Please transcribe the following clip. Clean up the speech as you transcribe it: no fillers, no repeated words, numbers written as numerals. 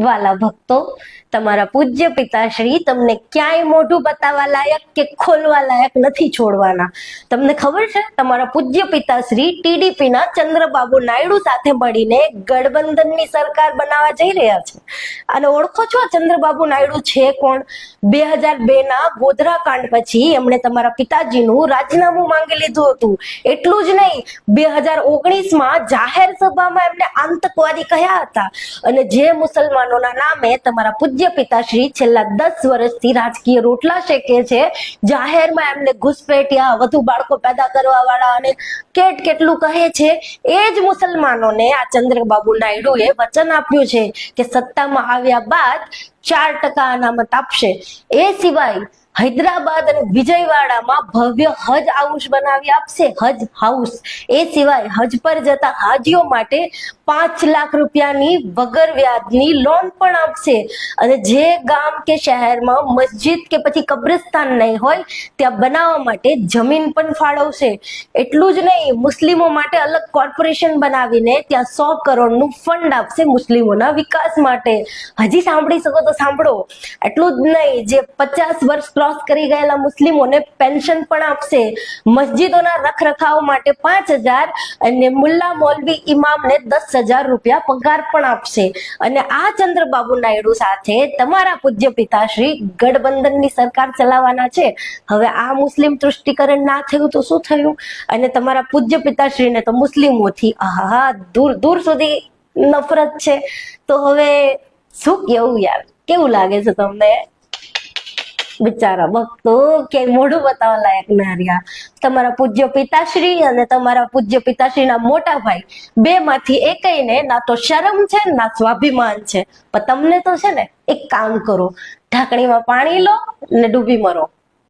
વાલા ભક્તો, તમારા પૂજ્ય પિતાશ્રી તમને ક્યાંય મોઢું બતાવવા લાયક કે ખોલવા લાયક નથી છોડવાના. તમને ખબર છે, તમારા પૂજ્ય પિતાશ્રી ટીડીપી ના ચંદ્રબાબુ નાયડુ સાથે મળીને ગઠબંધનની સરકાર બનાવવા જઈ રહ્યા છે. અને ઓળખો છો ચંદ્રબાબુ નાયડુ છે કોણ? 2002 ના ગોધરા કાંડ પછી એમણે તમારા પિતાજીનું રાજીનામું માંગી લીધું હતું. એટલું જ નહીં, 2019 માં જાહેર સભામાં એમને આતંકવાદી કહ્યા હતા. અને જે મુસલમાનોના નામે તમારા પૂજ્ય પિતાશ્રી છેલ્લા 10 વર્ષથી રાજકીય રોટલા શેકે છે, જાહેરમાં એમને ઘુસપેઠિયા, વધુ બાળકો પેદા કરવા વાળા અને કેટલું કહે છે, એ જ મુસલમાનોને આ ચંદ્રબાબુ નાયડુએ વચન આપ્યું છે કે સત્તામાં આવ્યા બાદ 4% અનામત આપશે. એ સિવાય હૈદરાબાદ અને વિજયવાડામાં ભવ્ય હજ હાઉસ બનાવી આપશે, હજ હાઉસ. એ સિવાય હજ પર જતા હાજીઓ માટે 5 લાખ રૂપિયાની વગર વ્યાજની લોન પણ આપશે. અને જે ગામ કે શહેરમાં મસ્જિદ કે પછી કબ્રસ્તાન નહીં હોય ત્યાં બનાવવા માટે જમીન પણ ફાળવશે. એટલું જ નહીં, મુસ્લિમો માટે અલગ કોર્પોરેશન બનાવીને ત્યાં 100 કરોડનું ફંડ આપશે મુસ્લિમોના વિકાસ માટે. હજી સાંભળી શકો તો સાંભળો. એટલું જ નહીં, જે 50 વર્ષ ક્રોસ કરી ગયેલા મુસ્લિમોને પેન્શન પણ આપશે. મસ્જિદોના રખરખાવ માટે 5,000 અને મુલ્લા મૌલવી ઇમામને 10,000 રૂપિયા પગાર પણ આપશે. અને આ ચંદ્રબાબુ નાયડુ સાથે તમારા પૂજ્ય પિતાશ્રી ગઠબંધનની સરકાર ચલાવવાના છે. હવે આ મુસ્લિમ તૃષ્ટિકરણ ના થયું તો શું થયું? અને તમારા પૂજ્ય પિતાશ્રીને તો મુસ્લિમોથી દૂર દૂર સુધી નફરત છે. તો હવે શું કેવું યાર, કેવું લાગે છે તમને? બિચારા ભક્તો કે મોઢું બતાવવા લાયક ના રહ્યા. તમારા પૂજ્ય પિતાશ્રી અને તમારા પૂજ્ય પિતાશ્રીના મોટા ભાઈ, બે માંથી એકઈને ના તો શરમ છે ના સ્વાભિમાન છે. પણ તમને તો છે ને, એક કામ કરો, ઢાંકણીમાં પાણી લો ને ડૂબી મરો.